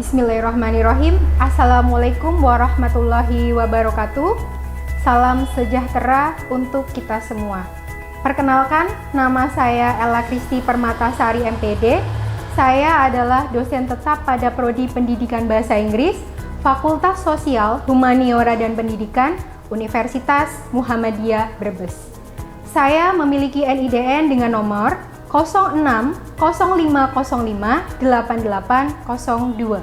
Bismillahirrahmanirrahim. Assalamualaikum warahmatullahi wabarakatuh. Salam sejahtera untuk kita semua. Perkenalkan, nama saya Ella Kristi Permatasari MPD. Saya adalah dosen tetap pada Prodi Pendidikan Bahasa Inggris, Fakultas Sosial, Humaniora dan Pendidikan, Universitas Muhammadiyah Brebes. Saya memiliki NIDN dengan nomor 06-0505-8802.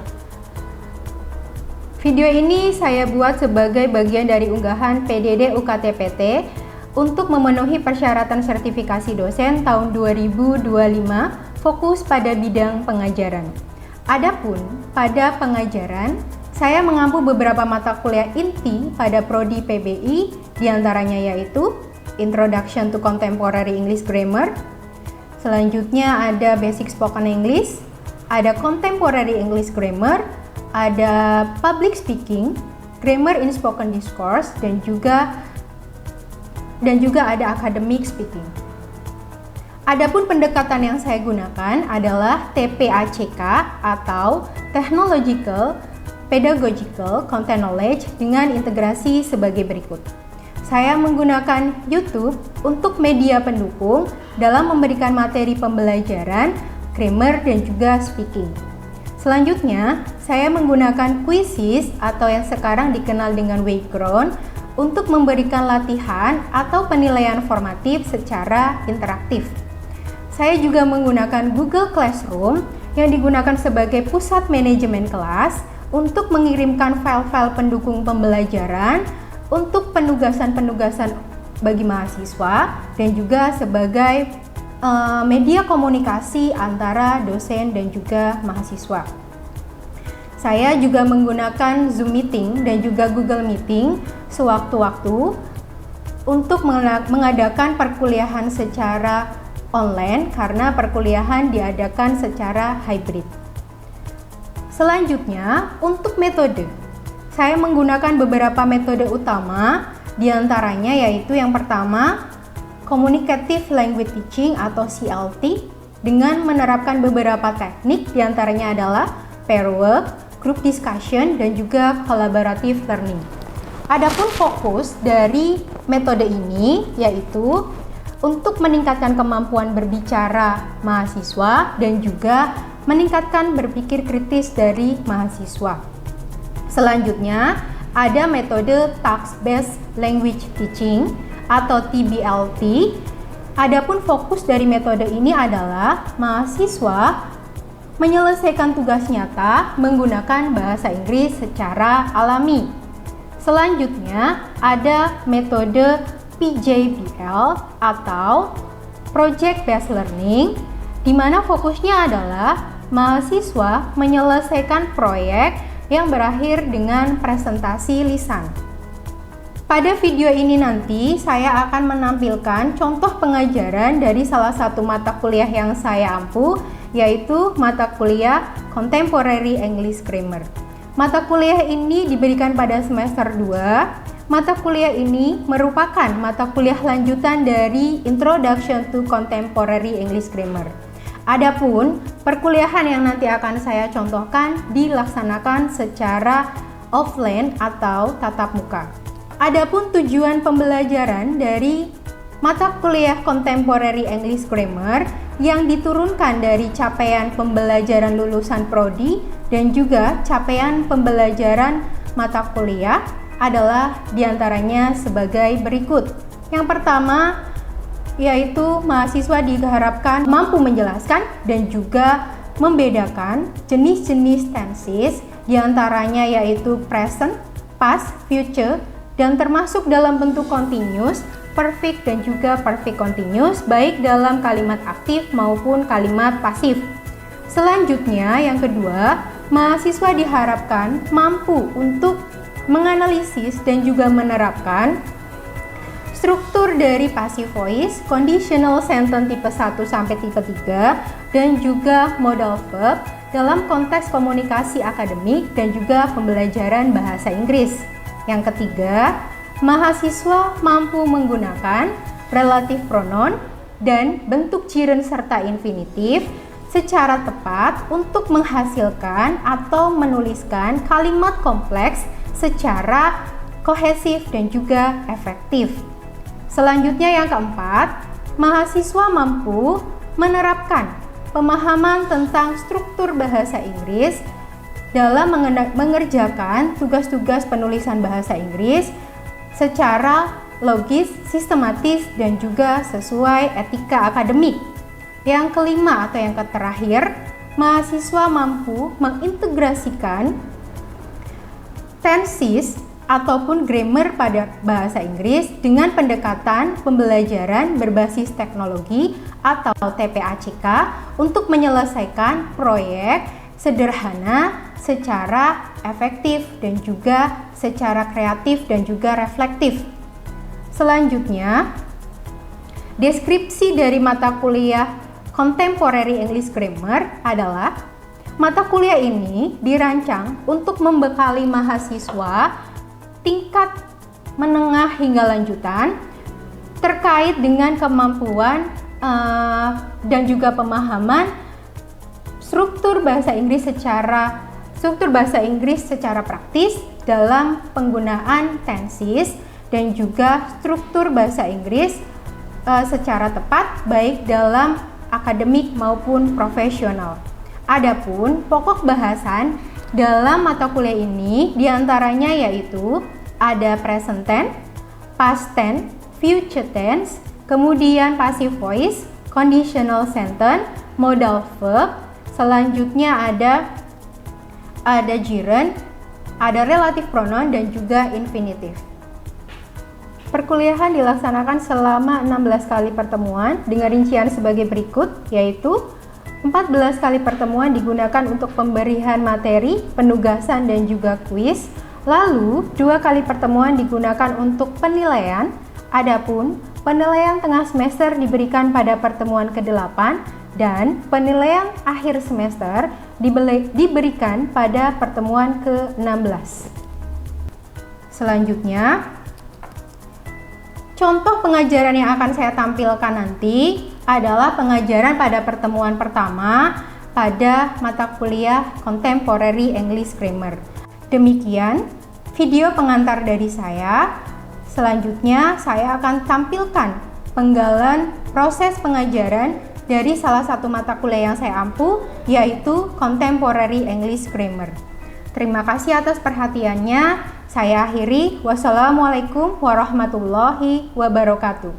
Video ini saya buat sebagai bagian dari unggahan PDD UKT-PT untuk memenuhi persyaratan sertifikasi dosen tahun 2025 fokus pada bidang pengajaran. Adapun pada pengajaran, saya mengampu beberapa mata kuliah inti pada Prodi PBI, diantaranya yaitu Introduction to Contemporary English Grammar, selanjutnya ada Basic Spoken English, ada Contemporary English Grammar, ada Public Speaking, Grammar in Spoken Discourse, dan juga ada Academic Speaking. Adapun pendekatan yang saya gunakan adalah TPACK atau Technological Pedagogical Content Knowledge dengan integrasi sebagai berikut. Saya menggunakan YouTube untuk media pendukung dalam memberikan materi pembelajaran, grammar, dan juga speaking. Selanjutnya, saya menggunakan Quizizz atau yang sekarang dikenal dengan Wayground untuk memberikan latihan atau penilaian formatif secara interaktif. Saya juga menggunakan Google Classroom yang digunakan sebagai pusat manajemen kelas untuk mengirimkan file-file pendukung pembelajaran untuk penugasan-penugasan bagi mahasiswa dan juga sebagai media komunikasi antara dosen dan juga mahasiswa. Saya juga menggunakan Zoom Meeting dan juga Google Meeting sewaktu-waktu untuk mengadakan perkuliahan secara online karena perkuliahan diadakan secara hybrid. Selanjutnya, untuk metode, saya menggunakan beberapa metode utama, diantaranya yaitu yang pertama, Communicative Language Teaching atau CLT, dengan menerapkan beberapa teknik, diantaranya adalah pair work, group discussion, dan juga collaborative learning. Adapun fokus dari metode ini yaitu untuk meningkatkan kemampuan berbicara mahasiswa dan juga meningkatkan berpikir kritis dari mahasiswa. Selanjutnya, ada metode Task-Based Language Teaching atau TBLT. Adapun fokus dari metode ini adalah mahasiswa menyelesaikan tugas nyata menggunakan bahasa Inggris secara alami. Selanjutnya, ada metode PJBL atau Project Based Learning, di mana fokusnya adalah mahasiswa menyelesaikan proyek yang berakhir dengan presentasi lisan. Pada video ini nanti saya akan menampilkan contoh pengajaran dari salah satu mata kuliah yang saya ampu, yaitu mata kuliah Contemporary English Grammar. Mata kuliah ini diberikan pada semester 2. Mata kuliah ini merupakan mata kuliah lanjutan dari Introduction to Contemporary English Grammar. Adapun perkuliahan yang nanti akan saya contohkan dilaksanakan secara offline atau tatap muka. Adapun tujuan pembelajaran dari mata kuliah Contemporary English Grammar yang diturunkan dari capaian pembelajaran lulusan prodi dan juga capaian pembelajaran mata kuliah adalah diantaranya sebagai berikut. Yang pertama, yaitu mahasiswa diharapkan mampu menjelaskan dan juga membedakan jenis-jenis tenses, diantaranya yaitu present, past, future, dan termasuk dalam bentuk continuous, perfect, dan juga perfect continuous, baik dalam kalimat aktif maupun kalimat pasif. Selanjutnya, yang kedua, mahasiswa diharapkan mampu untuk menganalisis dan juga menerapkan struktur dari passive voice, conditional sentence tipe 1 sampai tipe 3, dan juga modal verb dalam konteks komunikasi akademik dan juga pembelajaran bahasa Inggris. Yang ketiga, mahasiswa mampu menggunakan relative pronoun dan bentuk gerund serta infinitif secara tepat untuk menghasilkan atau menuliskan kalimat kompleks secara kohesif dan juga efektif. Selanjutnya yang keempat, mahasiswa mampu menerapkan pemahaman tentang struktur bahasa Inggris dalam mengerjakan tugas-tugas penulisan bahasa Inggris secara logis, sistematis, dan juga sesuai etika akademik. Yang kelima atau yang terakhir, mahasiswa mampu mengintegrasikan tenses ataupun grammar pada bahasa Inggris dengan pendekatan pembelajaran berbasis teknologi atau TPACK untuk menyelesaikan proyek sederhana secara efektif dan juga secara kreatif dan juga reflektif. Selanjutnya, deskripsi dari mata kuliah Contemporary English Grammar adalah mata kuliah ini dirancang untuk membekali mahasiswa tingkat menengah hingga lanjutan terkait dengan kemampuan dan juga pemahaman struktur bahasa Inggris secara praktis dalam penggunaan tenses dan juga struktur bahasa Inggris secara tepat baik dalam akademik maupun profesional. Adapun pokok bahasan dalam mata kuliah ini diantaranya yaitu ada present tense, past tense, future tense, kemudian passive voice, conditional sentence, modal verb, selanjutnya ada gerund, ada relative pronoun dan juga infinitive. Perkuliahan dilaksanakan selama 16 kali pertemuan dengan rincian sebagai berikut, yaitu 14 kali pertemuan digunakan untuk pemberian materi, penugasan, dan juga kuis. Lalu, 2 kali pertemuan digunakan untuk penilaian. Adapun penilaian tengah semester diberikan pada pertemuan ke-8 dan penilaian akhir semester diberikan pada pertemuan ke-16. Selanjutnya, contoh pengajaran yang akan saya tampilkan nanti adalah pengajaran pada pertemuan pertama pada mata kuliah Contemporary English Grammar. Demikian video pengantar dari saya. Selanjutnya saya akan tampilkan penggalan proses pengajaran dari salah satu mata kuliah yang saya ampu, yaitu Contemporary English Grammar. Terima kasih atas perhatiannya. Saya akhiri. Wassalamualaikum warahmatullahi wabarakatuh.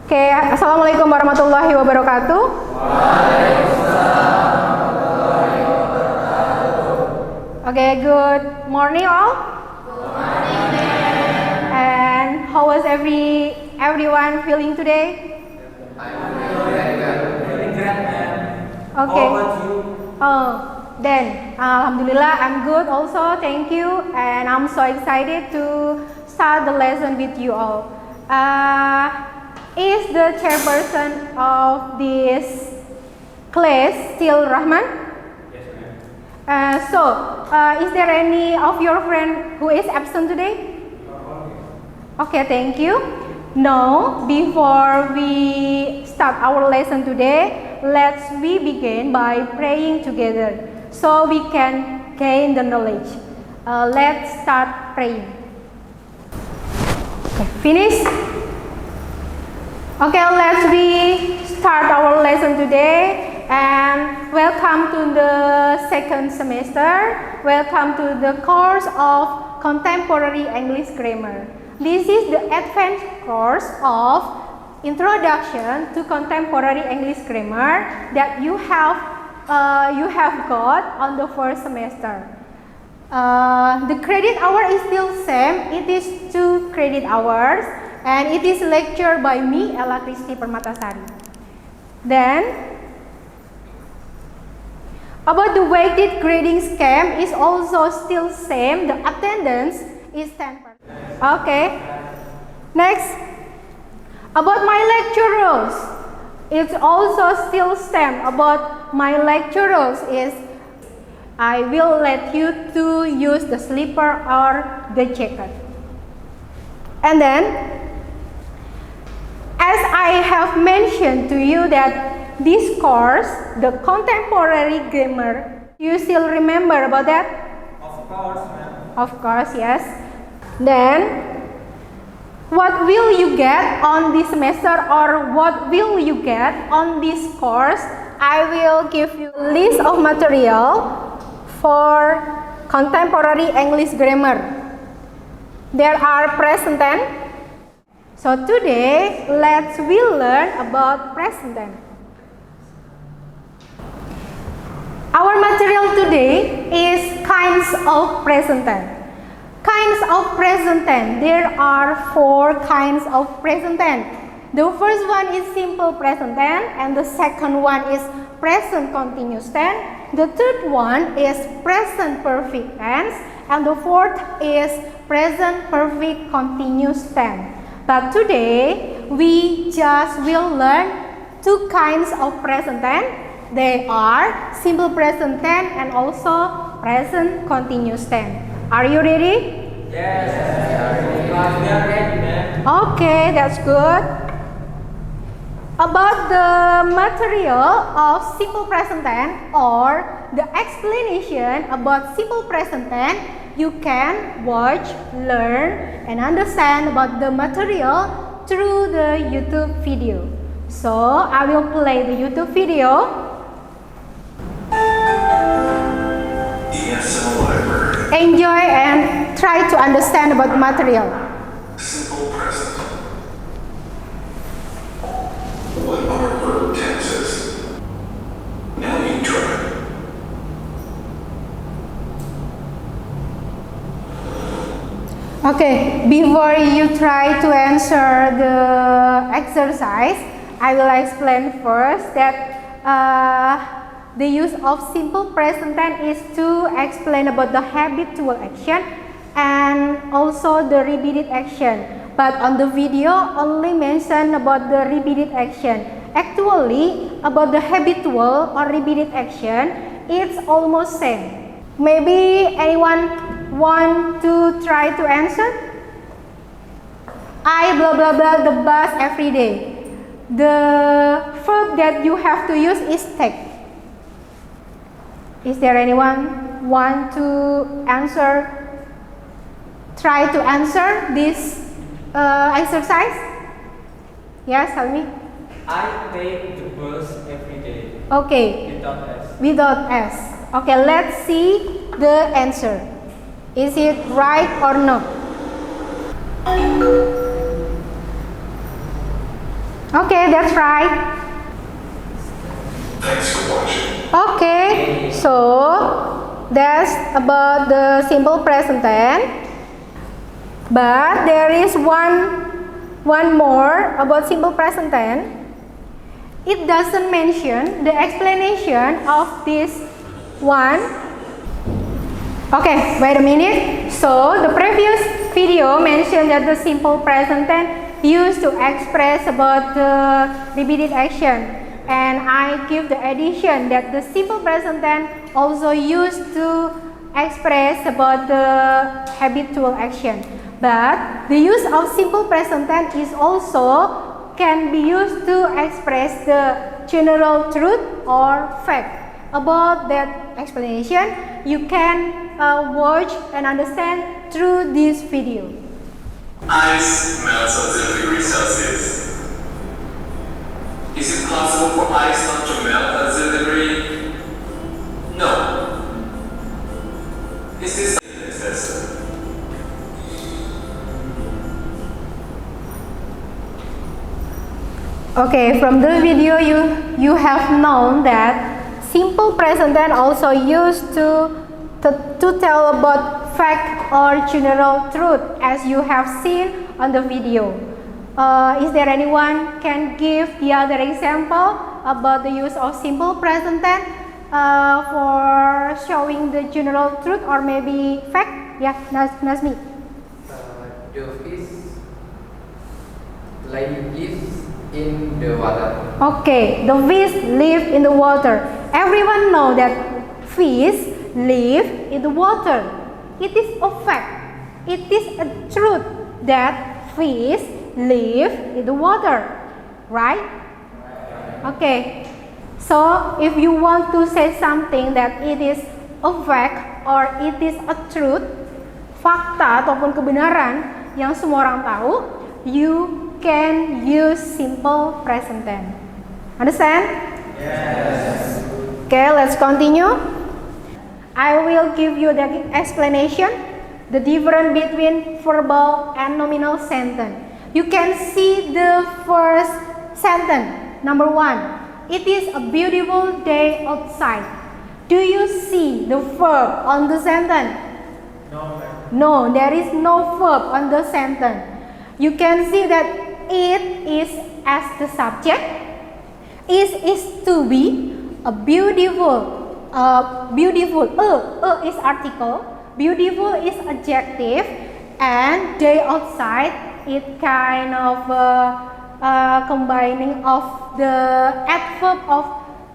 Oke, assalamualaikum warahmatullahi wabarakatuh. Oke, good morning all. Good morning. And how was everyone feeling today? Feeling great, man. Okay. How about you? Then alhamdulillah I'm good also. Thank you, and I'm so excited to start the lesson with you all. Is the chairperson of this class still Rahman? Yes, ma'am. Is there any of your friend who is absent today? Okay, thank you. Now, before we start our lesson today, let's begin by praying together so we can gain the knowledge. Let's start praying. Okay, finish? Okay, let's start our lesson today, and welcome to the second semester. Welcome to the course of Contemporary English Grammar. This is the advanced course of Introduction to Contemporary English Grammar that you have got on the first semester. The credit hour is still same. It is 2 credit hours. And it is lecture by me, Ella Kristi Permatasari. Then, about the weighted grading scheme is also still same. The attendance is 10%. Okay. Next, about my lecture rules, it's also still same. About my lecture rules is I will let you to use the slipper or the jacket. And then, as I have mentioned to you that this course, the contemporary grammar, you still remember about that? Of course, ma'am. Of course, yes. Then, what will you get on this semester, or what will you get on this course? I will give you a list of material for contemporary English grammar. There are present tense. So today, we learn about present tense. Our material today is kinds of present tense. Kinds of present tense. There are 4 kinds of present tense. The first one is simple present tense, and the second one is present continuous tense. The third one is present perfect tense, and the fourth is present perfect continuous tense. But today we just will learn 2 kinds of present tense. They are simple present tense and also present continuous tense. Are you ready? Yes, we are ready, ma'am. Okay, that's good. About the material of simple present tense or the explanation about simple present tense, you can watch, learn, and understand about the material through the YouTube video. So, I will play the YouTube video. ESL Library. Enjoy and try to understand about material. Simple present. What are verb tenses? Now you try. Okay, before you try to answer the exercise, I will explain first that the use of simple present tense is to explain about the habitual action and also the repeated action. But on the video only mention about the repeated action. Actually, about the habitual or repeated action, it's almost same. Maybe anyone want to try to answer? I blah blah blah the bus every day. The verb that you have to use is take. Is there anyone want to answer? Try to answer this exercise? Yes, tell me. I take the bus every day. Okay, Without S. without S. Okay, let's see the answer. Is it right or no? Okay, that's right. Thanks for watching. Okay, so that's about the simple present tense. But there is one more about simple present tense. It doesn't mention the explanation of this one. Okay, wait a minute. So the previous video mentioned that the simple present tense used to express about the repeated action. And I give the addition that the simple present tense also used to express about the habitual action. But the use of simple present tense is also can be used to express the general truth or fact. About that explanation, you can watch and understand through this video. Ice melts at 0 degrees Celsius. Is it possible for ice not to melt at 0 degrees? No. Is this test? Okay, from the video you have known that simple present tense also used to tell about fact or general truth, as you have seen on the video. Is there anyone can give the other example about the use of simple present tense for showing the general truth or maybe fact? Yeah, Nazmi. The fish lives in the water. Okay, the fish live in the water. Everyone know that fish live in the water. It is a fact. It is a truth that fish live in the water, right? Okay. So if you want to say something that it is a fact or it is a truth, fakta ataupun kebenaran yang semua orang tahu, you can use simple present tense. Understand? Yes. Okay, let's continue. I will give you the explanation, the difference between verbal and nominal sentence. You can see the first sentence. Number 1, it is a beautiful day outside. Do you see the verb on the sentence? No, there is no verb on the sentence. You can see that it is as the subject, is to be, a beautiful, is article, beautiful is adjective, and day outside it kind of combining of the adverb of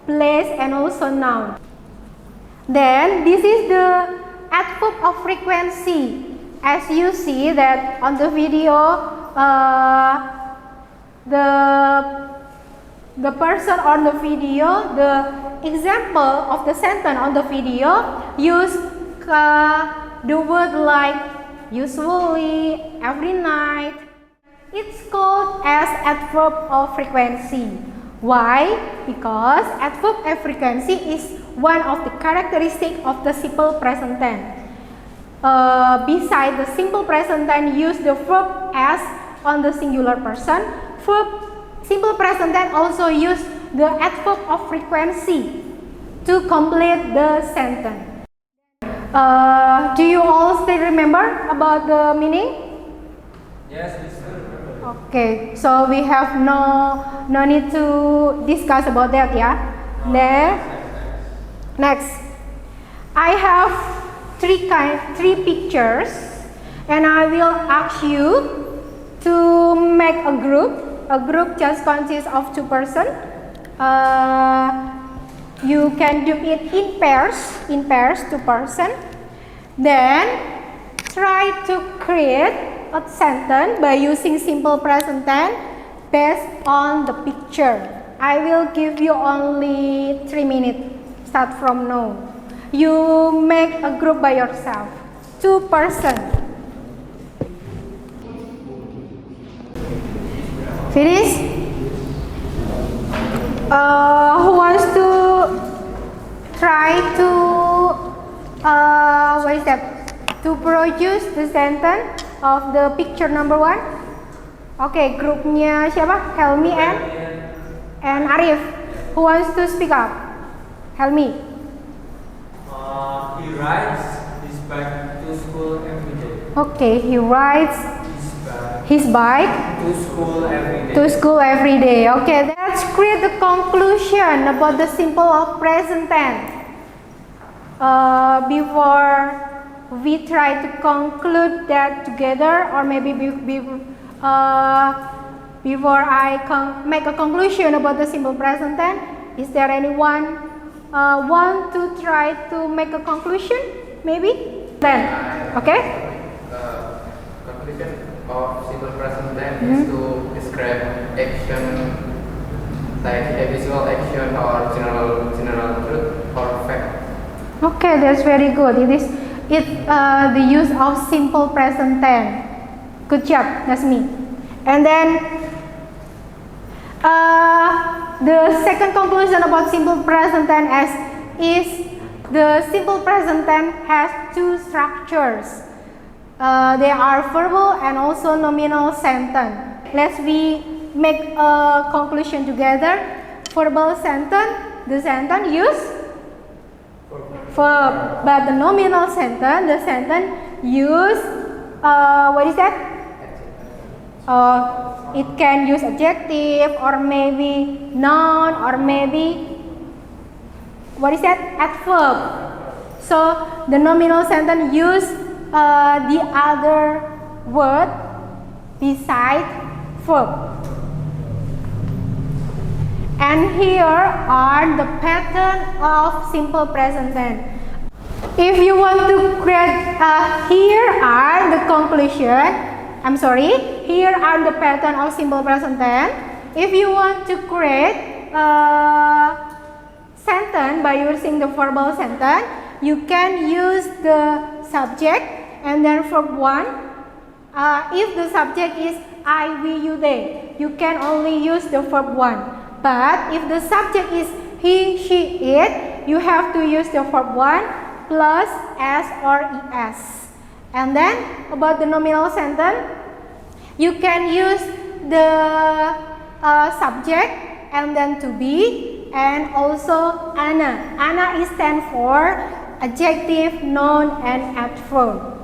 place and also noun. Then this is the adverb of frequency. As you see that on the video, the person on the video, the example of the sentence on the video use the word like usually, every night. It's called as adverb of frequency. Why? Because adverb of frequency is one of the characteristics of the simple present tense. Beside the simple present tense use the verb as on the singular person, simple present tense also use the adverb of frequency to complete the sentence. Do you all still remember about the meaning? Yes, Mister. Okay, so we have no need to discuss about that, yeah. Then next, I have three pictures, and I will ask you to make a group. A group just consists of 2 persons. You can do it in pairs, 2 persons. Then try to create a sentence by using simple present tense based on the picture. I will give you only 3 minutes. Start from now. You make a group by yourself. 2 persons. Finish? Who wants to try to what is that? To produce the sentence of the picture number 1. Okay, grupnya siapa? Helmi and Arif. Who wants to speak up? Helmi. He rides his bike to school every day. Okay, he rides his bike To school every day. to school every day. Okay, let's create the conclusion about the simple of present tense. Before we try to conclude that together, or maybe before I make a conclusion about the simple present tense, is there anyone want to try to make a conclusion? Maybe? Then, okay? Conclusion of simple present tense is to describe action, like a visual action or general truth or fact. Okay, that's very good. It's the use of simple present tense. Good job, Nasmi. And then the second conclusion about simple present tense is the simple present tense has 2 structures. They are verbal and also nominal sentence. Let's make a conclusion together. Verbal sentence, the sentence use verb, but the nominal sentence, the sentence use what is that? It can use adjective or maybe noun or maybe what is that? Adverb. So the nominal sentence use the other word beside verb. And here are the pattern of simple present tense. If you want to create, here are the conclusion. I'm sorry, here are the pattern of simple present tense. If you want to create by using the verbal sentence, you can use the subject and then verb 1. If the subject is I, we, you, they, you can only use the verb 1. But if the subject is he, she, it, you have to use the verb 1 plus s or es. And then about the nominal sentence, you can use the subject and then to be, and also ana. Ana is stand for adjective, noun, and adverb.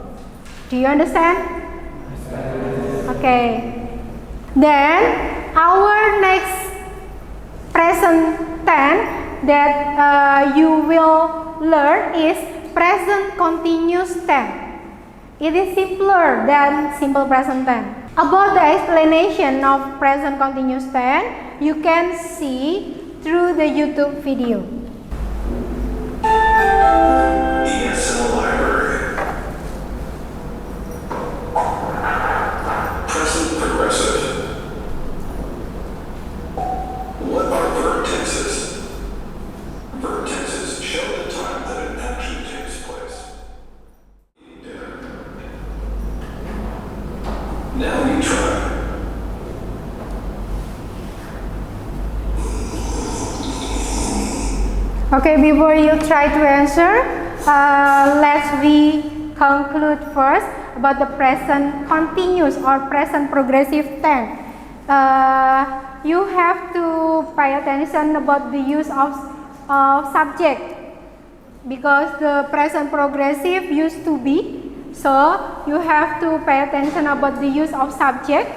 Do you understand? Okay. Then our next present tense that you will learn is present continuous tense. It is simpler than simple present tense. About the explanation of present continuous tense, you can see through the YouTube video. ESL Library. Present progressive. What are verb tenses? Verb tenses show the time that an action takes place. Now you try. Okay, before you try to answer, let's we conclude first about the present continuous or present progressive tense. You have to pay attention about the use of subject, because the present progressive used to be, so you have to pay attention about the use of subject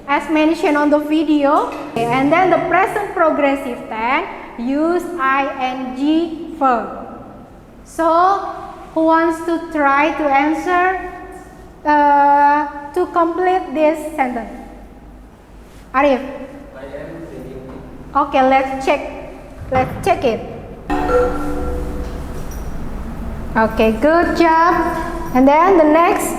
as mentioned on the video. And then the present progressive tense use ing verb. So who wants to try to answer to complete this sentence? Arif? I am reading. Okay, let's check it. Okay, good job. And then the next,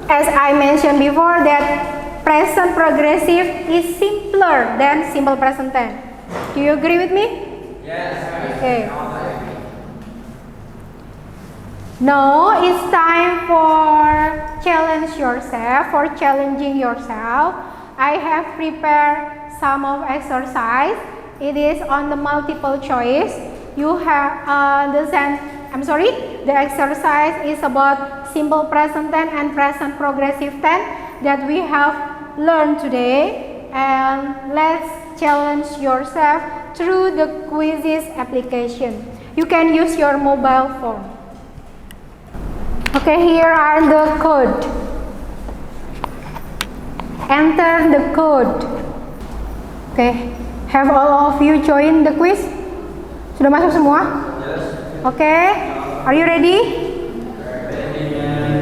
as I mentioned before, that present progressive is simpler than simple present tense. Do you agree with me? Yes. Okay. Now it's time for challenging yourself. I have prepared some of exercise. It is on the multiple choice. You have the exercise is about simple present tense and present progressive tense that we have learned today. And let's challenge yourself through the quizzes application. You can use your mobile phone. Okay, here are the code. Enter the code. Okay, have all of you join the quiz? Sudah masuk semua? Yes. Okay, are you ready?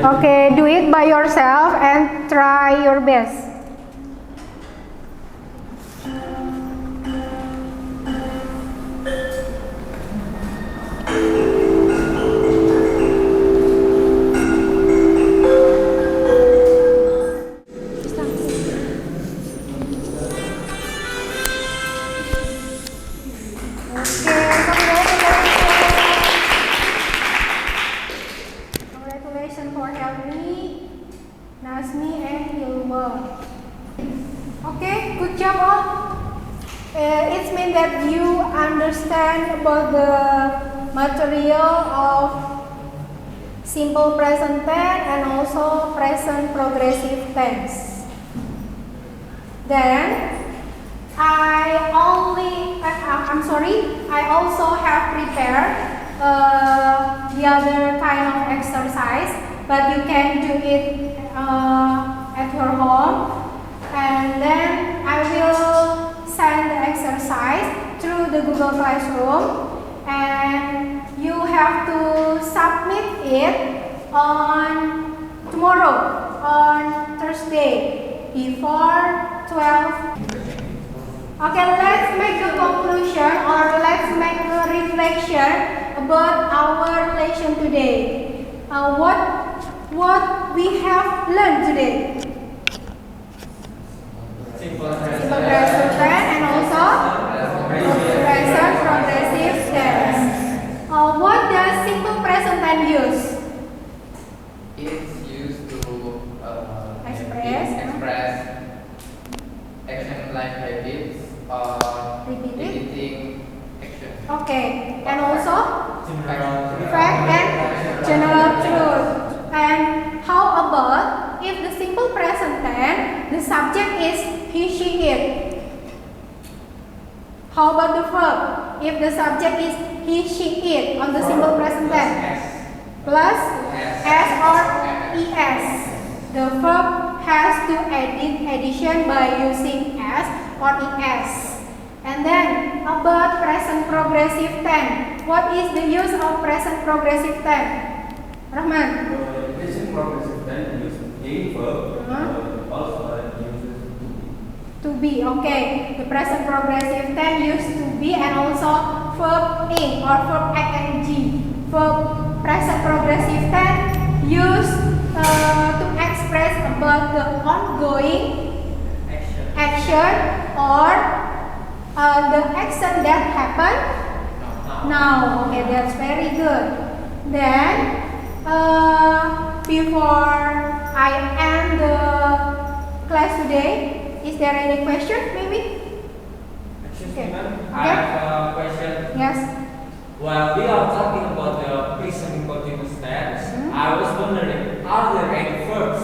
Okay, do it by yourself and try your best. Congratulations for Helmi, Nazmi, and Hilma. Okay, good job all. It means that you understand about the material of simple present tense and also present progressive tense. Then I also have prepared the other kind of exercise, but you can do it at your home. And then I will send the exercise through the Google Classroom, and you have to submit it on tomorrow, on Thursday, before 12. Okay, let's make a conclusion, or let's make a reflection about our lesson today. What we have learned today? Simple Simple present tense and also present progressive tense. Okay, and also General. fact and general truth. And how about if the simple present tense, the subject is he, she, it? How about the verb? If the subject is he, she, it on the simple present tense, plus s or es. The verb has to edit addition by using s or es. And then about present progressive tense. What is the use of present progressive tense? Rahman? Present progressive tense use a verb, also uses To be, okay. The present progressive tense used to be and also verb ing or verb ing. Verb present progressive tense used to express about the ongoing action or the action that happened now. Okay, that's very good. Then before I end the class today, is there any question maybe? Excuse Okay. me, ma'am. I Okay. have a question. Yes. While we are talking about the present continuous tense, I was wondering, are there any verbs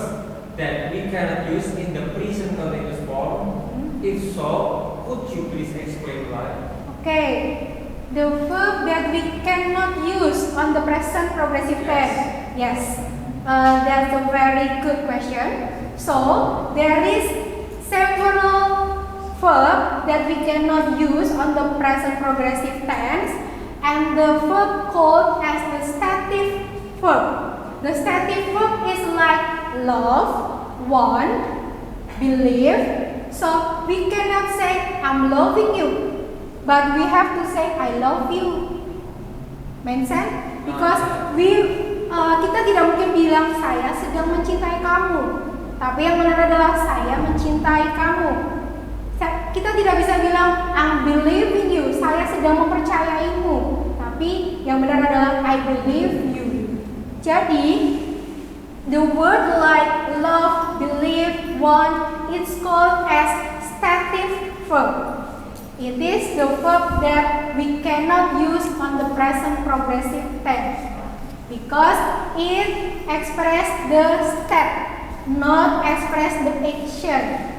that we cannot use in the present continuous form? If so, could you please explain why? Okay. The verb that we cannot use on the present progressive tense. Yes. That's a very good question. So there is several verb that we cannot use on the present progressive tense, and the verb called as the stative verb. The stative verb is like love, want, believe. So we cannot say I'm loving you, but we have to say I love you. Make sense? Because kita tidak mungkin bilang saya sedang mencintai kamu, tapi yang benar adalah saya mencintai kamu. Kita tidak bisa bilang I'm believing you, saya sedang mempercayaimu, tapi yang benar adalah I believe you. Jadi the word like love, believe, want, it's called as stative verb. It is the verb that we cannot use on the present progressive tense because it express the state, not express the action.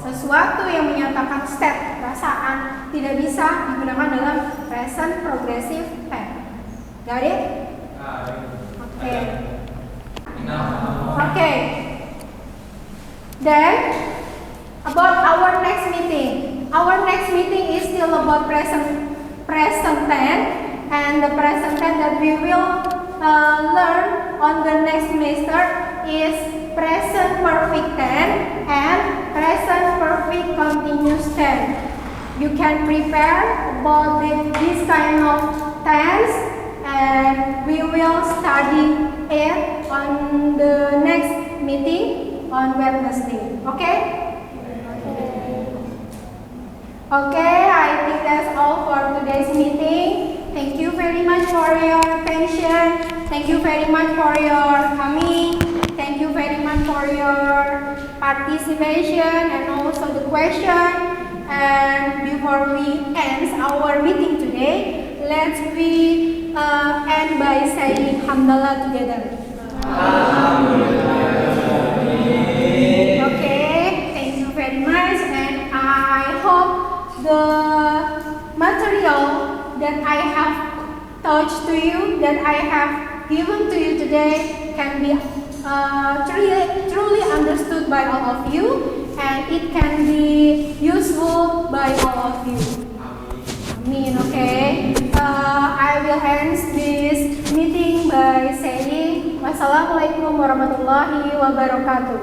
Sesuatu yang menyatakan state, perasaan, tidak bisa digunakan dalam present progressive tense. Got it? Okay. Okay. Then about our next meeting. Our next meeting is still about present tense, and the present tense that we will learn on the next semester is present perfect tense and present perfect continuous tense. You can prepare about this kind of tense, and we will study it on the next meeting on Wednesday. Okay? Okay, I think that's all for today's meeting. Thank you very much for your attention. Thank you very much for your coming. Thank you very much for your participation and also the question. And before we end our meeting today, let's end by saying Hamdallah together. Okay, thank you very much, and I hope the material that I have taught to you, that I have given to you today can be truly understood by all of you, and it can be useful by all of you. Amin, okay? I will end this meeting by saying Wassalamualaikum warahmatullahi wabarakatuh.